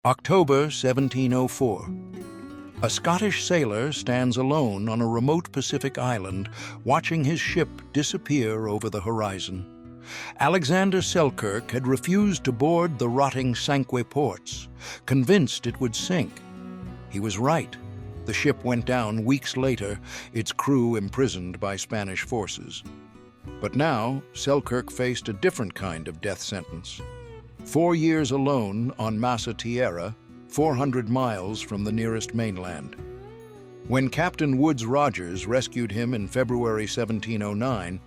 October 1704. A Scottish sailor stands alone on a remote Pacific island, watching his ship disappear over the horizon. Alexander Selkirk had refused to board the rotting Cinque Ports, convinced it would sink. He was right. The ship went down weeks later, its crew imprisoned by Spanish forces. But now, Selkirk faced a different kind of death sentence. 4 years alone on Tierra, 400 miles from the nearest mainland. When Captain Woodes Rogers rescued him in February 1709,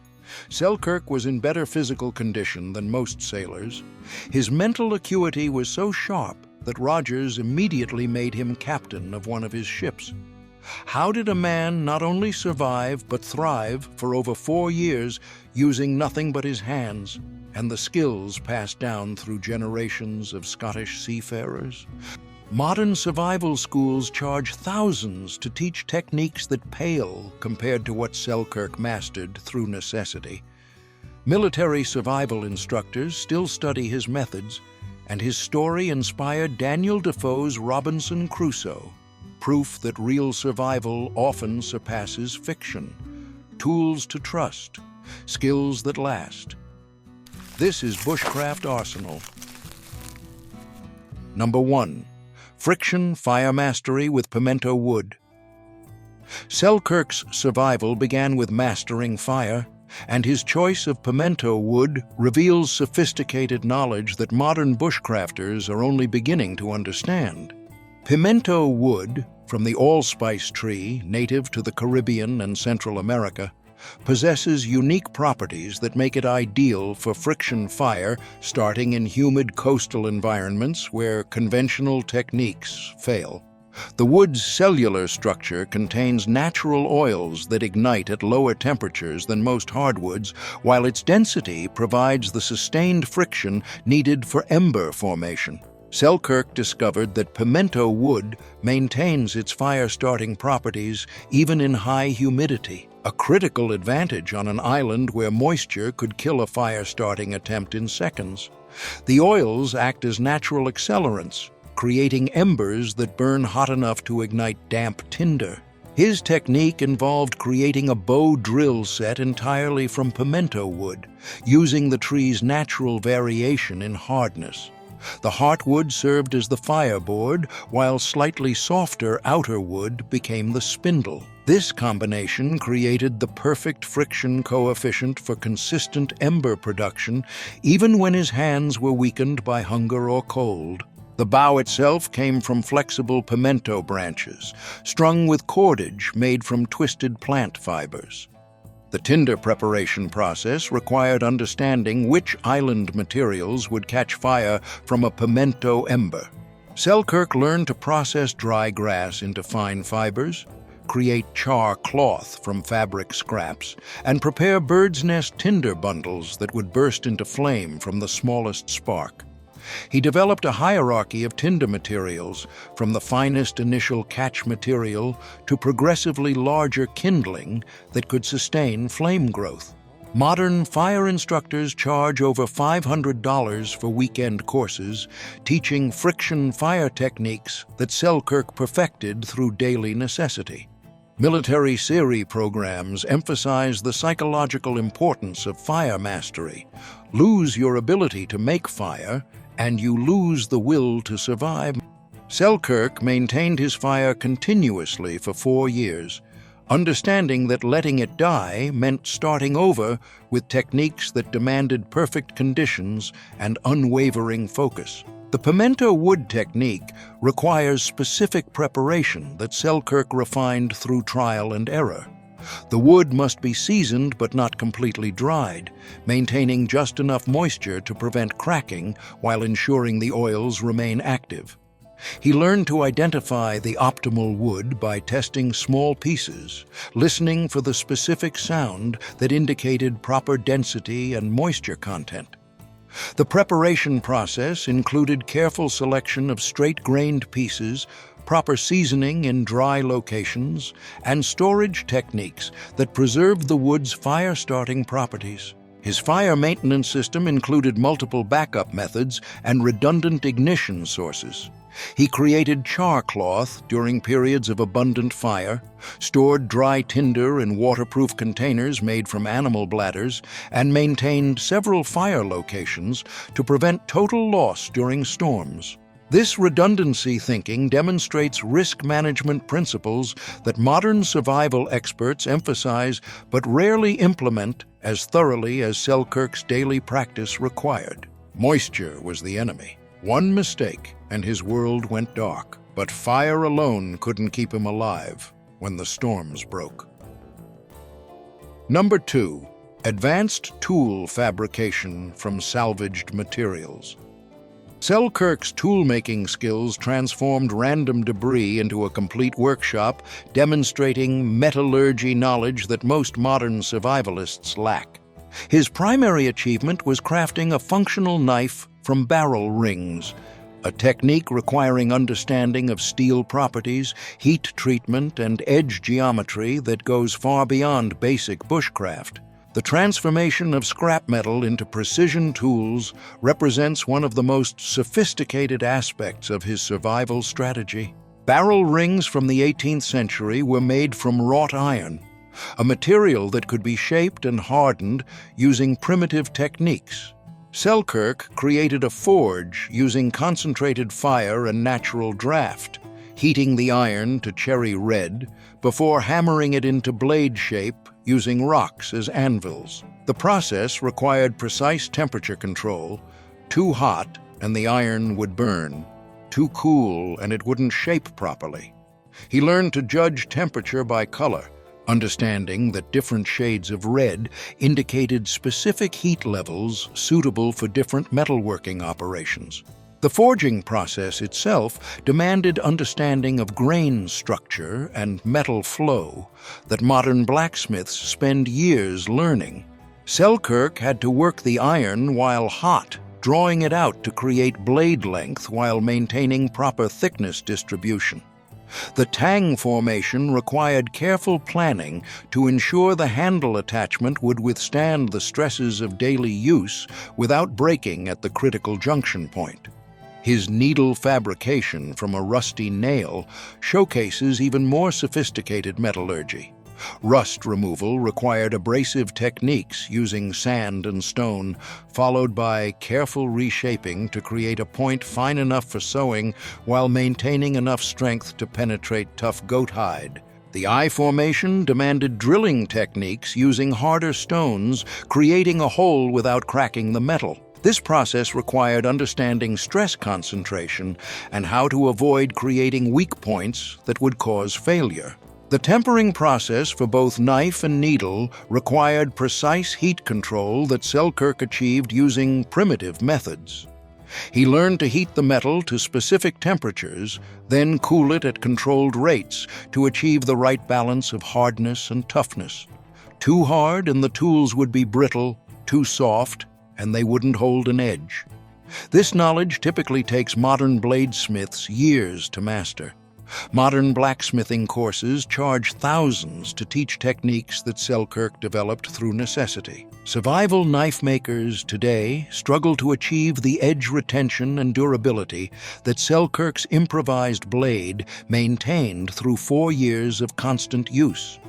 Selkirk was in better physical condition than most sailors. His mental acuity was so sharp that Rogers immediately made him captain of one of his ships. How did a man not only survive but thrive for over 4 years using nothing but his hands and the skills passed down through generations of Scottish seafarers? Modern survival schools charge thousands to teach techniques that pale compared to what Selkirk mastered through necessity. Military survival instructors still study his methods, and his story inspired Daniel Defoe's Robinson Crusoe, proof that real survival often surpasses fiction. Tools to trust, skills that last. This is Bushcraft Arsenal. Number 1. Friction Fire Mastery with Pimento Wood. Selkirk's survival began with mastering fire, and his choice of pimento wood reveals sophisticated knowledge that modern bushcrafters are only beginning to understand. Pimento wood, from the allspice tree native to the Caribbean and Central America, possesses unique properties that make it ideal for friction fire, starting in humid coastal environments where conventional techniques fail. The wood's cellular structure contains natural oils that ignite at lower temperatures than most hardwoods, while its density provides the sustained friction needed for ember formation. Selkirk discovered that pimento wood maintains its fire-starting properties even in high humidity, a critical advantage on an island where moisture could kill a fire-starting attempt in seconds. The oils act as natural accelerants, creating embers that burn hot enough to ignite damp tinder. His technique involved creating a bow drill set entirely from pimento wood, using the tree's natural variation in hardness. The heartwood served as the fireboard, while slightly softer outer wood became the spindle. This combination created the perfect friction coefficient for consistent ember production, even when his hands were weakened by hunger or cold. The bow itself came from flexible pimento branches, strung with cordage made from twisted plant fibers. The tinder preparation process required understanding which island materials would catch fire from a pimento ember. Selkirk learned to process dry grass into fine fibers, create char cloth from fabric scraps, and prepare bird's nest tinder bundles that would burst into flame from the smallest spark. He developed a hierarchy of tinder materials, from the finest initial catch material to progressively larger kindling that could sustain flame growth. Modern fire instructors charge over $500 for weekend courses, teaching friction fire techniques that Selkirk perfected through daily necessity. Military series programs emphasize the psychological importance of fire mastery. Lose your ability to make fire, and you lose the will to survive. Selkirk maintained his fire continuously for 4 years, understanding that letting it die meant starting over with techniques that demanded perfect conditions and unwavering focus. The pimento wood technique requires specific preparation that Selkirk refined through trial and error. The wood must be seasoned but not completely dried, maintaining just enough moisture to prevent cracking while ensuring the oils remain active. He learned to identify the optimal wood by testing small pieces, listening for the specific sound that indicated proper density and moisture content. The preparation process included careful selection of straight-grained pieces, proper seasoning in dry locations, and storage techniques that preserved the wood's fire-starting properties. His fire maintenance system included multiple backup methods and redundant ignition sources. He created char cloth during periods of abundant fire, stored dry tinder in waterproof containers made from animal bladders, and maintained several fire locations to prevent total loss during storms. This redundancy thinking demonstrates risk management principles that modern survival experts emphasize but rarely implement as thoroughly as Selkirk's daily practice required. Moisture was the enemy. One mistake, and his world went dark. But fire alone couldn't keep him alive when the storms broke. Number 2. Advanced tool fabrication from salvaged materials. Selkirk's tool-making skills transformed random debris into a complete workshop, demonstrating metallurgy knowledge that most modern survivalists lack. His primary achievement was crafting a functional knife from barrel rings, a technique requiring understanding of steel properties, heat treatment, and edge geometry that goes far beyond basic bushcraft. The transformation of scrap metal into precision tools represents one of the most sophisticated aspects of his survival strategy. Barrel rings from the 18th century were made from wrought iron, a material that could be shaped and hardened using primitive techniques. Selkirk created a forge using concentrated fire and natural draft, heating the iron to cherry red before hammering it into blade shape using rocks as anvils. The process required precise temperature control. Too hot and the iron would burn. Too cool and it wouldn't shape properly. He learned to judge temperature by color, understanding that different shades of red indicated specific heat levels suitable for different metalworking operations. The forging process itself demanded understanding of grain structure and metal flow that modern blacksmiths spend years learning. Selkirk had to work the iron while hot, drawing it out to create blade length while maintaining proper thickness distribution. The tang formation required careful planning to ensure the handle attachment would withstand the stresses of daily use without breaking at the critical junction point. His needle fabrication from a rusty nail showcases even more sophisticated metallurgy. Rust removal required abrasive techniques using sand and stone, followed by careful reshaping to create a point fine enough for sewing while maintaining enough strength to penetrate tough goat hide. The eye formation demanded drilling techniques using harder stones, creating a hole without cracking the metal. This process required understanding stress concentration and how to avoid creating weak points that would cause failure. The tempering process for both knife and needle required precise heat control that Selkirk achieved using primitive methods. He learned to heat the metal to specific temperatures, then cool it at controlled rates to achieve the right balance of hardness and toughness. Too hard and the tools would be brittle, too soft, and they wouldn't hold an edge. This knowledge typically takes modern bladesmiths years to master. Modern blacksmithing courses charge thousands to teach techniques that Selkirk developed through necessity. Survival knife makers today struggle to achieve the edge retention and durability that Selkirk's improvised blade maintained through 4 years of constant use.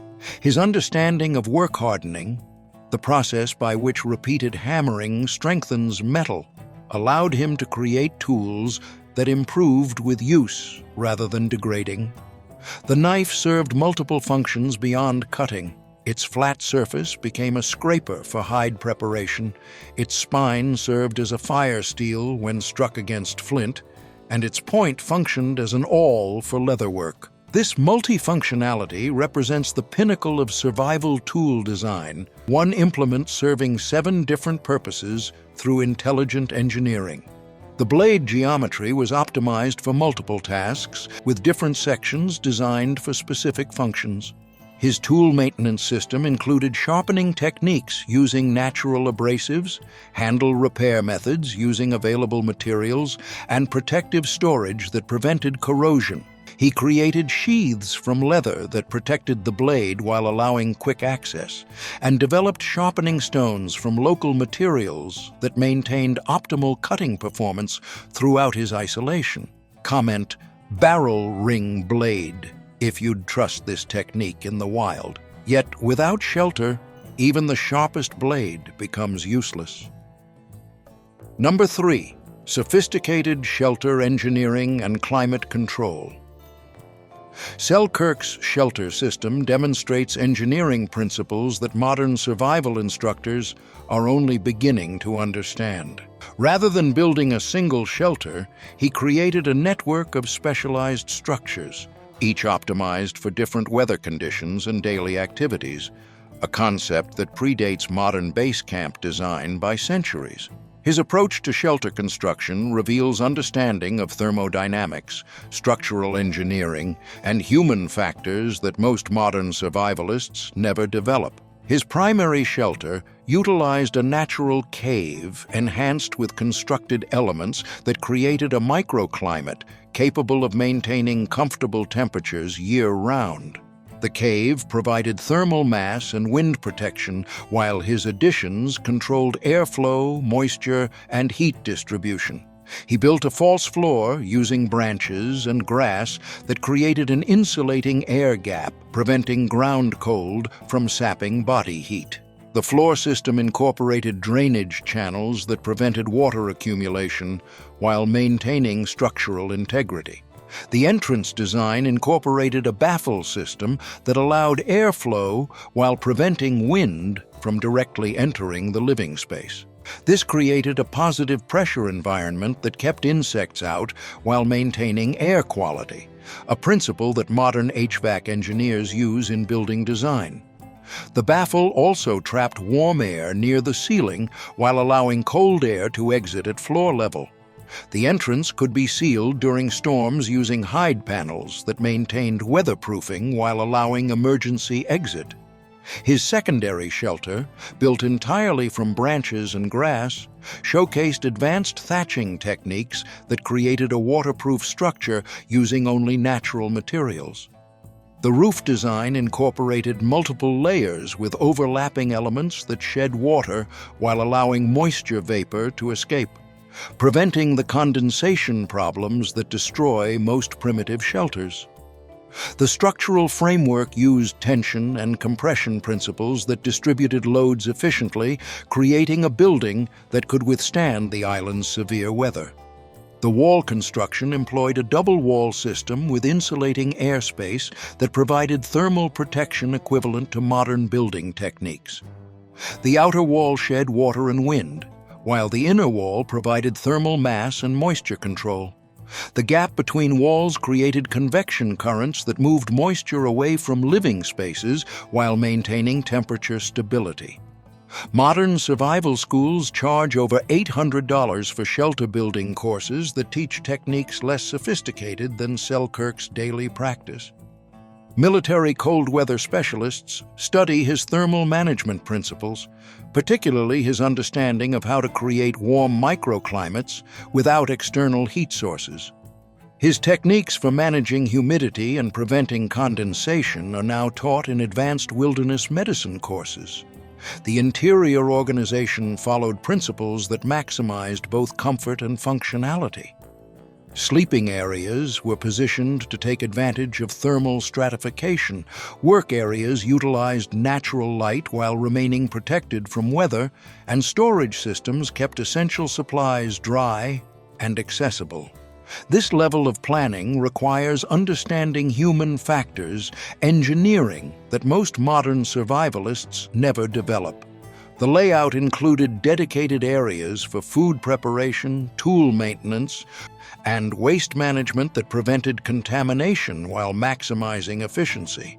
His understanding of work hardening, the process by which repeated hammering strengthens metal, allowed him to create tools that improved with use rather than degrading. The knife served multiple functions beyond cutting. Its flat surface became a scraper for hide preparation, its spine served as a fire steel when struck against flint, and its point functioned as an awl for leatherwork. This multifunctionality represents the pinnacle of survival tool design, one implement serving 7 different purposes through intelligent engineering. The blade geometry was optimized for multiple tasks, with different sections designed for specific functions. His tool maintenance system included sharpening techniques using natural abrasives, handle repair methods using available materials, and protective storage that prevented corrosion. He created sheaths from leather that protected the blade while allowing quick access, and developed sharpening stones from local materials that maintained optimal cutting performance throughout his isolation. Comment, barrel ring blade, if you'd trust this technique in the wild. Yet without shelter, even the sharpest blade becomes useless. Number 3. Sophisticated shelter engineering and climate control. Selkirk's shelter system demonstrates engineering principles that modern survival instructors are only beginning to understand. Rather than building a single shelter, he created a network of specialized structures, each optimized for different weather conditions and daily activities, a concept that predates modern base camp design by centuries. His approach to shelter construction reveals understanding of thermodynamics, structural engineering, and human factors that most modern survivalists never develop. His primary shelter utilized a natural cave enhanced with constructed elements that created a microclimate capable of maintaining comfortable temperatures year-round. The cave provided thermal mass and wind protection, while his additions controlled airflow, moisture, and heat distribution. He built a false floor using branches and grass that created an insulating air gap, preventing ground cold from sapping body heat. The floor system incorporated drainage channels that prevented water accumulation while maintaining structural integrity. The entrance design incorporated a baffle system that allowed airflow while preventing wind from directly entering the living space. This created a positive pressure environment that kept insects out while maintaining air quality, a principle that modern HVAC engineers use in building design. The baffle also trapped warm air near the ceiling while allowing cold air to exit at floor level. The entrance could be sealed during storms using hide panels that maintained weatherproofing while allowing emergency exit. His secondary shelter, built entirely from branches and grass, showcased advanced thatching techniques that created a waterproof structure using only natural materials. The roof design incorporated multiple layers with overlapping elements that shed water while allowing moisture vapor to escape, preventing the condensation problems that destroy most primitive shelters. The structural framework used tension and compression principles that distributed loads efficiently, creating a building that could withstand the island's severe weather. The wall construction employed a double wall system with insulating airspace that provided thermal protection equivalent to modern building techniques. The outer wall shed water and wind, while the inner wall provided thermal mass and moisture control. The gap between walls created convection currents that moved moisture away from living spaces while maintaining temperature stability. Modern survival schools charge over $800 for shelter building courses that teach techniques less sophisticated than Selkirk's daily practice. Military cold weather specialists study his thermal management principles, particularly his understanding of how to create warm microclimates without external heat sources. His techniques for managing humidity and preventing condensation are now taught in advanced wilderness medicine courses. The interior organization followed principles that maximized both comfort and functionality. Sleeping areas were positioned to take advantage of thermal stratification. Work areas utilized natural light while remaining protected from weather, and storage systems kept essential supplies dry and accessible. This level of planning requires understanding human factors, engineering that most modern survivalists never develop. The layout included dedicated areas for food preparation, tool maintenance, and waste management that prevented contamination while maximizing efficiency.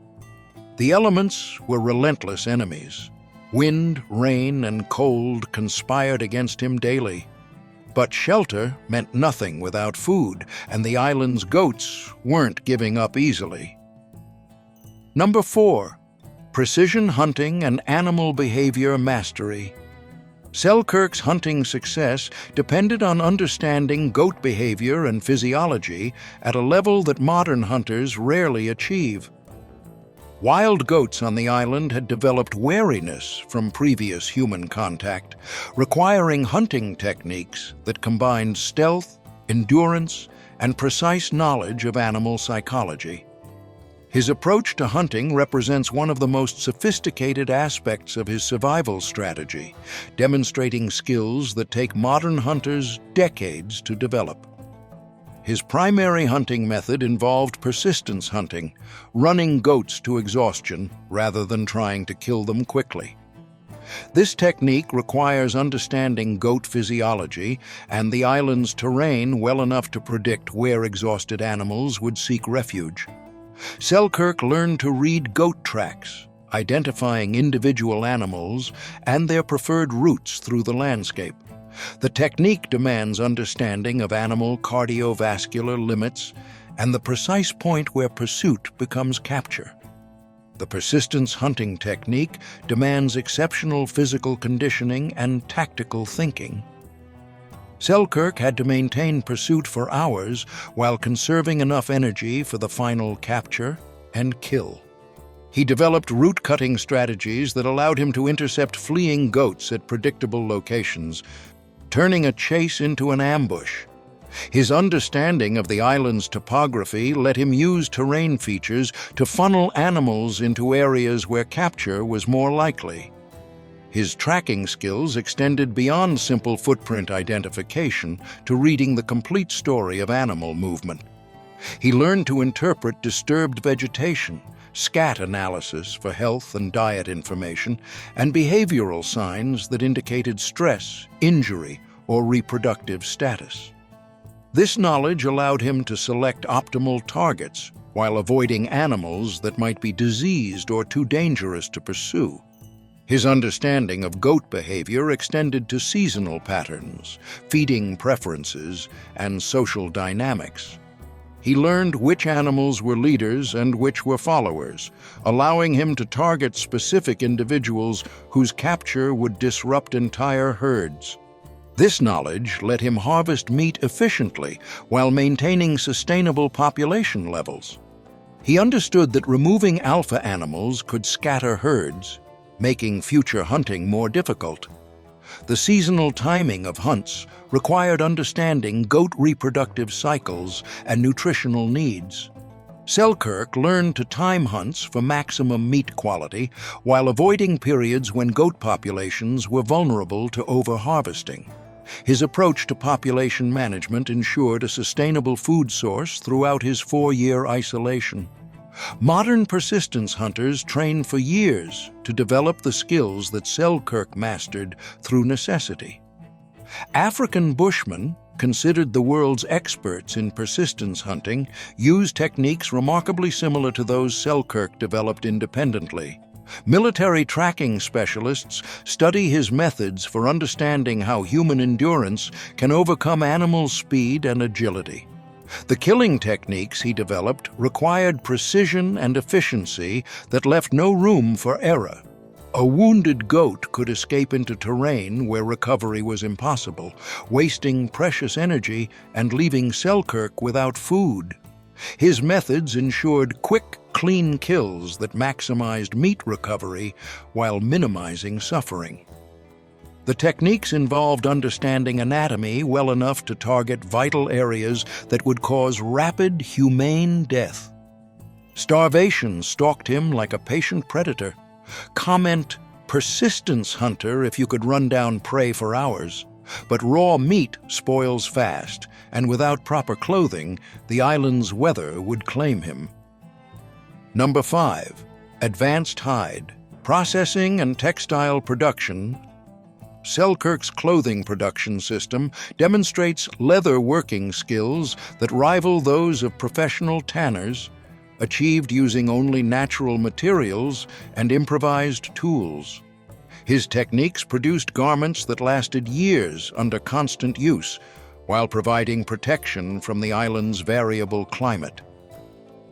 The elements were relentless enemies. Wind, rain, and cold conspired against him daily. But shelter meant nothing without food, and the island's goats weren't giving up easily. Number 4. Precision hunting and animal behavior mastery. Selkirk's hunting success depended on understanding goat behavior and physiology at a level that modern hunters rarely achieve. Wild goats on the island had developed wariness from previous human contact, requiring hunting techniques that combined stealth, endurance, and precise knowledge of animal psychology. His approach to hunting represents one of the most sophisticated aspects of his survival strategy, demonstrating skills that take modern hunters decades to develop. His primary hunting method involved persistence hunting, running goats to exhaustion rather than trying to kill them quickly. This technique requires understanding goat physiology and the island's terrain well enough to predict where exhausted animals would seek refuge. Selkirk learned to read goat tracks, identifying individual animals and their preferred routes through the landscape. The technique demands understanding of animal cardiovascular limits and the precise point where pursuit becomes capture. The persistence hunting technique demands exceptional physical conditioning and tactical thinking. Selkirk had to maintain pursuit for hours while conserving enough energy for the final capture and kill. He developed route-cutting strategies that allowed him to intercept fleeing goats at predictable locations, turning a chase into an ambush. His understanding of the island's topography let him use terrain features to funnel animals into areas where capture was more likely. His tracking skills extended beyond simple footprint identification to reading the complete story of animal movement. He learned to interpret disturbed vegetation, scat analysis for health and diet information, and behavioral signs that indicated stress, injury, or reproductive status. This knowledge allowed him to select optimal targets while avoiding animals that might be diseased or too dangerous to pursue. His understanding of goat behavior extended to seasonal patterns, feeding preferences, and social dynamics. He learned which animals were leaders and which were followers, allowing him to target specific individuals whose capture would disrupt entire herds. This knowledge let him harvest meat efficiently while maintaining sustainable population levels. He understood that removing alpha animals could scatter herds, making future hunting more difficult. The seasonal timing of hunts required understanding goat reproductive cycles and nutritional needs. Selkirk learned to time hunts for maximum meat quality while avoiding periods when goat populations were vulnerable to overharvesting. His approach to population management ensured a sustainable food source throughout his 4-year isolation. Modern persistence hunters train for years to develop the skills that Selkirk mastered through necessity. African bushmen, considered the world's experts in persistence hunting, use techniques remarkably similar to those Selkirk developed independently. Military tracking specialists study his methods for understanding how human endurance can overcome animal speed and agility. The killing techniques he developed required precision and efficiency that left no room for error. A wounded goat could escape into terrain where recovery was impossible, wasting precious energy and leaving Selkirk without food. His methods ensured quick, clean kills that maximized meat recovery while minimizing suffering. The techniques involved understanding anatomy well enough to target vital areas that would cause rapid, humane death. Starvation stalked him like a patient predator. Comment persistence hunter if you could run down prey for hours. But raw meat spoils fast, and without proper clothing, the island's weather would claim him. Number 5. Advanced hide. Processing and textile production. Selkirk's clothing production system demonstrates leather working skills that rival those of professional tanners, achieved using only natural materials and improvised tools. His techniques produced garments that lasted years under constant use, while providing protection from the island's variable climate.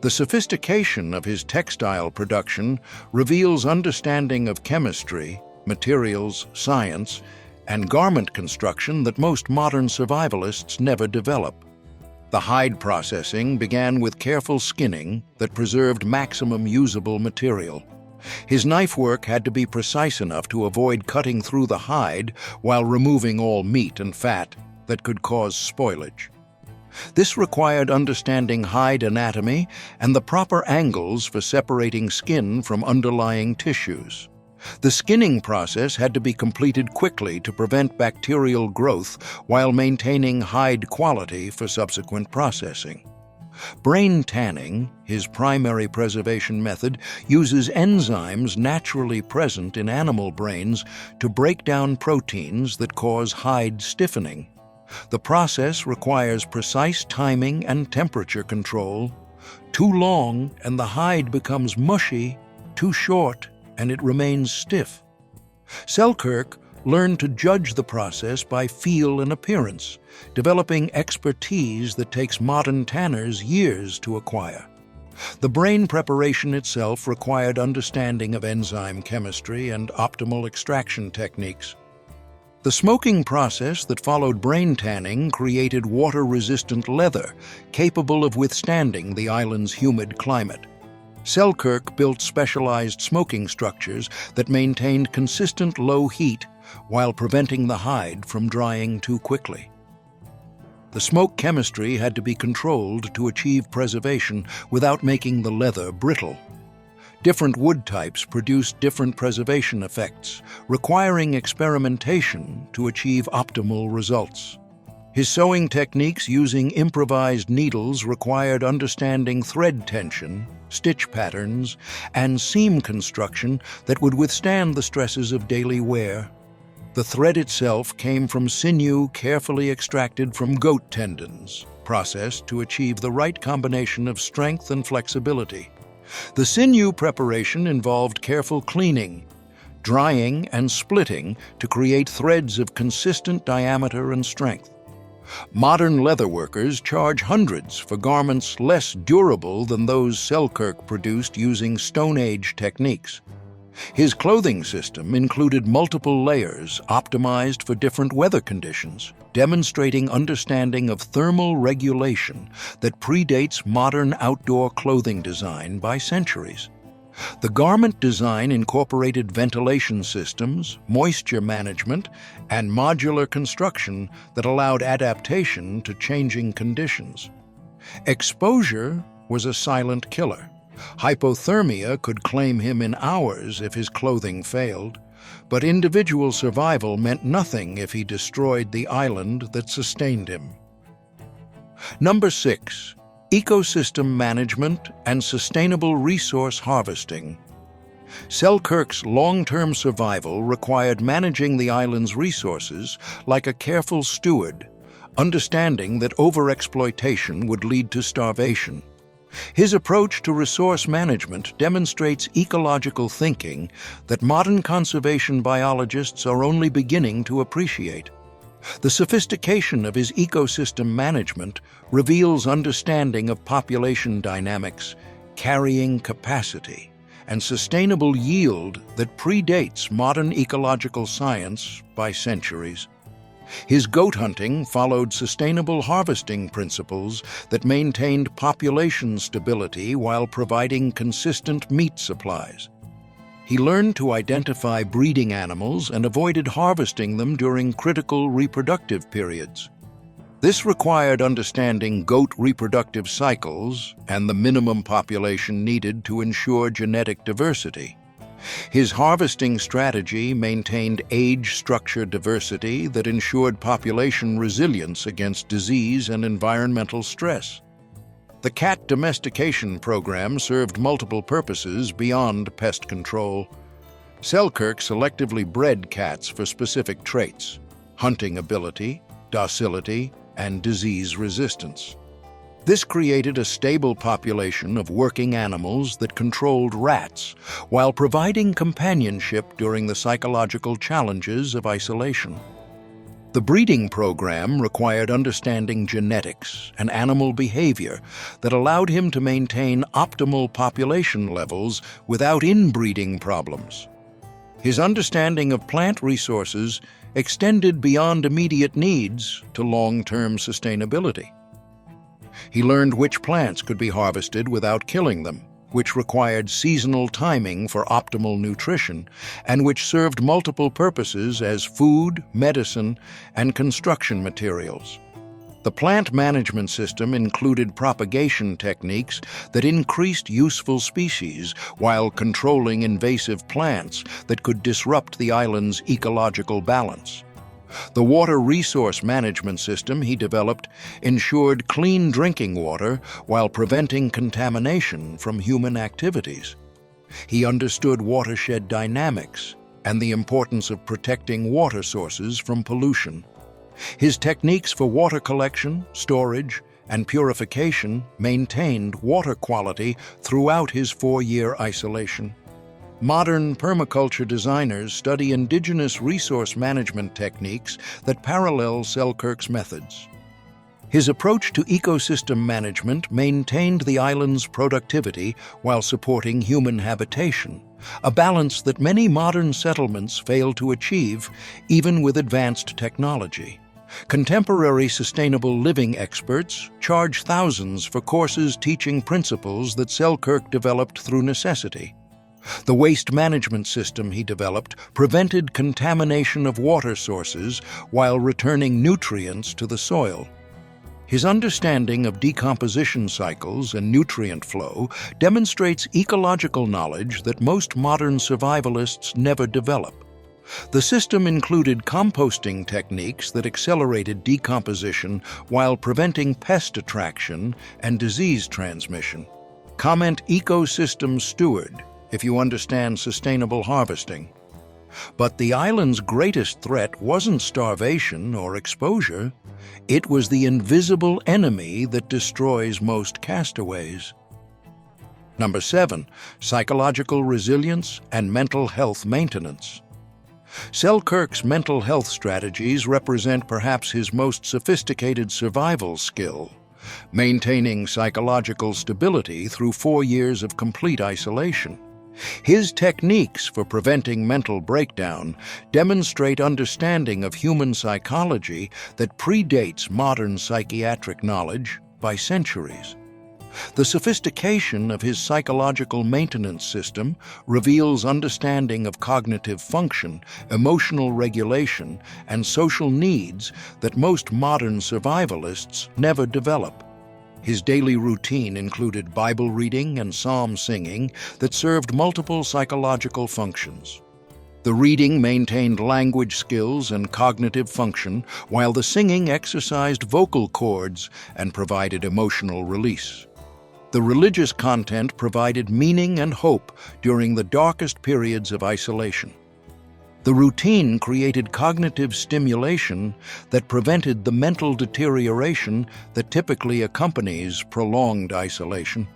The sophistication of his textile production reveals understanding of chemistry, materials, science, and garment construction that most modern survivalists never develop. The hide processing began with careful skinning that preserved maximum usable material. His knife work had to be precise enough to avoid cutting through the hide while removing all meat and fat that could cause spoilage. This required understanding hide anatomy and the proper angles for separating skin from underlying tissues. The skinning process had to be completed quickly to prevent bacterial growth while maintaining hide quality for subsequent processing. Brain tanning, his primary preservation method, uses enzymes naturally present in animal brains to break down proteins that cause hide stiffening. The process requires precise timing and temperature control. Too long and the hide becomes mushy, too short and it remains stiff. Selkirk learned to judge the process by feel and appearance, developing expertise that takes modern tanners years to acquire. The brain preparation itself required understanding of enzyme chemistry and optimal extraction techniques. The smoking process that followed brain tanning created water-resistant leather, capable of withstanding the island's humid climate. Selkirk built specialized smoking structures that maintained consistent low heat while preventing the hide from drying too quickly. The smoke chemistry had to be controlled to achieve preservation without making the leather brittle. Different wood types produced different preservation effects, requiring experimentation to achieve optimal results. His sewing techniques using improvised needles required understanding thread tension, stitch patterns, and seam construction that would withstand the stresses of daily wear. The thread itself came from sinew carefully extracted from goat tendons, processed to achieve the right combination of strength and flexibility. The sinew preparation involved careful cleaning, drying, and splitting to create threads of consistent diameter and strength. Modern leatherworkers charge hundreds for garments less durable than those Selkirk produced using Stone Age techniques. His clothing system included multiple layers optimized for different weather conditions, demonstrating understanding of thermal regulation that predates modern outdoor clothing design by centuries. The garment design incorporated ventilation systems, moisture management, and modular construction that allowed adaptation to changing conditions. Exposure was a silent killer. Hypothermia could claim him in hours if his clothing failed, but individual survival meant nothing if he destroyed the island that sustained him. Number 6. Ecosystem management and sustainable resource harvesting. Selkirk's long-term survival required managing the island's resources like a careful steward, understanding that overexploitation would lead to starvation. His approach to resource management demonstrates ecological thinking that modern conservation biologists are only beginning to appreciate. The sophistication of his ecosystem management reveals understanding of population dynamics, carrying capacity, and sustainable yield that predates modern ecological science by centuries. His goat hunting followed sustainable harvesting principles that maintained population stability while providing consistent meat supplies. He learned to identify breeding animals and avoided harvesting them during critical reproductive periods. This required understanding goat reproductive cycles and the minimum population needed to ensure genetic diversity. His harvesting strategy maintained age structure diversity that ensured population resilience against disease and environmental stress. The cat domestication program served multiple purposes beyond pest control. Selkirk selectively bred cats for specific traits: hunting ability, docility, and disease resistance. This created a stable population of working animals that controlled rats, while providing companionship during the psychological challenges of isolation. The breeding program required understanding genetics and animal behavior that allowed him to maintain optimal population levels without inbreeding problems. His understanding of plant resources extended beyond immediate needs to long-term sustainability. He learned which plants could be harvested without killing them, which required seasonal timing for optimal nutrition, and which served multiple purposes as food, medicine, and construction materials. The plant management system included propagation techniques that increased useful species while controlling invasive plants that could disrupt the island's ecological balance. The water resource management system he developed ensured clean drinking water while preventing contamination from human activities. He understood watershed dynamics and the importance of protecting water sources from pollution. His techniques for water collection, storage, and purification maintained water quality throughout his 4-year isolation. Modern permaculture designers study indigenous resource management techniques that parallel Selkirk's methods. His approach to ecosystem management maintained the island's productivity while supporting human habitation, a balance that many modern settlements fail to achieve even with advanced technology. Contemporary sustainable living experts charge thousands for courses teaching principles that Selkirk developed through necessity. The waste management system he developed prevented contamination of water sources while returning nutrients to the soil. His understanding of decomposition cycles and nutrient flow demonstrates ecological knowledge that most modern survivalists never develop. The system included composting techniques that accelerated decomposition while preventing pest attraction and disease transmission. Comment ecosystem steward if you understand sustainable harvesting. But the island's greatest threat wasn't starvation or exposure. It was the invisible enemy that destroys most castaways. Number 7. Psychological resilience and mental health maintenance. Selkirk's mental health strategies represent perhaps his most sophisticated survival skill, maintaining psychological stability through 4 years of complete isolation. His techniques for preventing mental breakdown demonstrate understanding of human psychology that predates modern psychiatric knowledge by centuries. The sophistication of his psychological maintenance system reveals understanding of cognitive function, emotional regulation, and social needs that most modern survivalists never develop. His daily routine included Bible reading and psalm singing that served multiple psychological functions. The reading maintained language skills and cognitive function, while the singing exercised vocal cords and provided emotional release. The religious content provided meaning and hope during the darkest periods of isolation. The routine created cognitive stimulation that prevented the mental deterioration that typically accompanies prolonged isolation.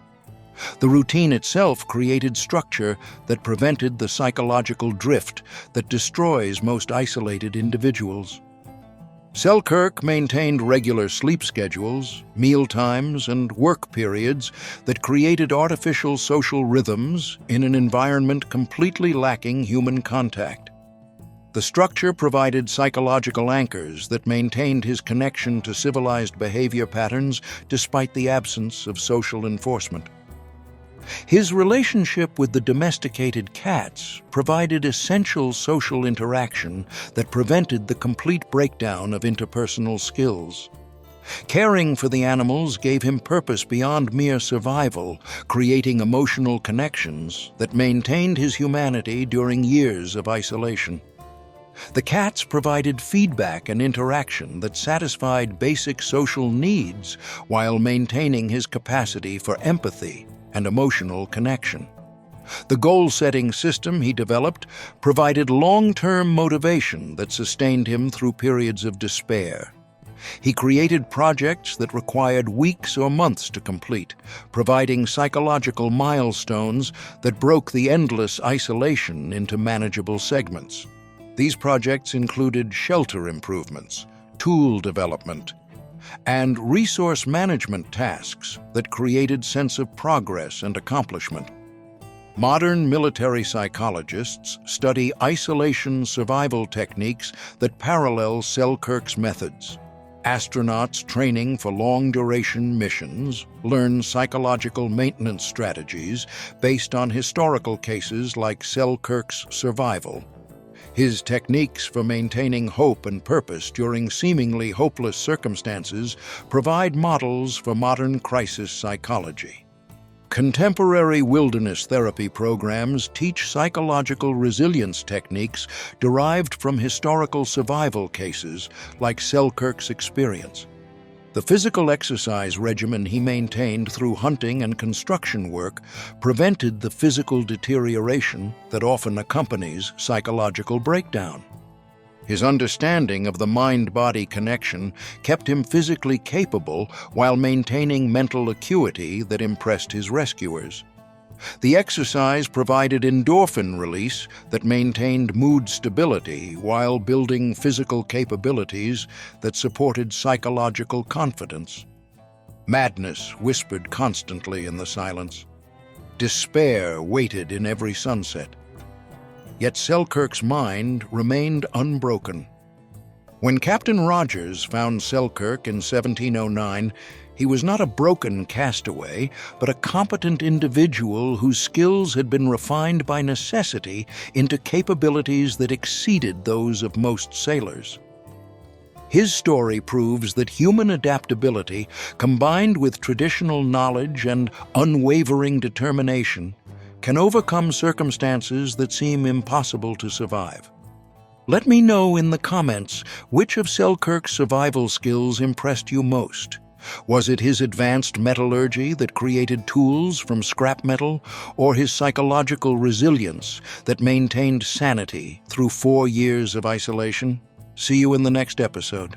The routine itself created structure that prevented the psychological drift that destroys most isolated individuals. Selkirk maintained regular sleep schedules, meal times, and work periods that created artificial social rhythms in an environment completely lacking human contact. The structure provided psychological anchors that maintained his connection to civilized behavior patterns despite the absence of social enforcement. His relationship with the domesticated cats provided essential social interaction that prevented the complete breakdown of interpersonal skills. Caring for the animals gave him purpose beyond mere survival, creating emotional connections that maintained his humanity during years of isolation. The cats provided feedback and interaction that satisfied basic social needs while maintaining his capacity for empathy and emotional connection. The goal-setting system he developed provided long-term motivation that sustained him through periods of despair. He created projects that required weeks or months to complete, providing psychological milestones that broke the endless isolation into manageable segments. These projects included shelter improvements, tool development, and resource management tasks that created sense of progress and accomplishment. Modern military psychologists study isolation survival techniques that parallel Selkirk's methods. Astronauts training for long-duration missions learn psychological maintenance strategies based on historical cases like Selkirk's survival. His techniques for maintaining hope and purpose during seemingly hopeless circumstances provide models for modern crisis psychology. Contemporary wilderness therapy programs teach psychological resilience techniques derived from historical survival cases like Selkirk's experience. The physical exercise regimen he maintained through hunting and construction work prevented the physical deterioration that often accompanies psychological breakdown. His understanding of the mind-body connection kept him physically capable while maintaining mental acuity that impressed his rescuers. The exercise provided endorphin release that maintained mood stability while building physical capabilities that supported psychological confidence. Madness whispered constantly in the silence. Despair waited in every sunset. Yet Selkirk's mind remained unbroken. When Captain Rogers found Selkirk in 1709, he was not a broken castaway, but a competent individual whose skills had been refined by necessity into capabilities that exceeded those of most sailors. His story proves that human adaptability, combined with traditional knowledge and unwavering determination, can overcome circumstances that seem impossible to survive. Let me know in the comments which of Selkirk's survival skills impressed you most. Was it his advanced metallurgy that created tools from scrap metal, or his psychological resilience that maintained sanity through 4 years of isolation? See you in the next episode.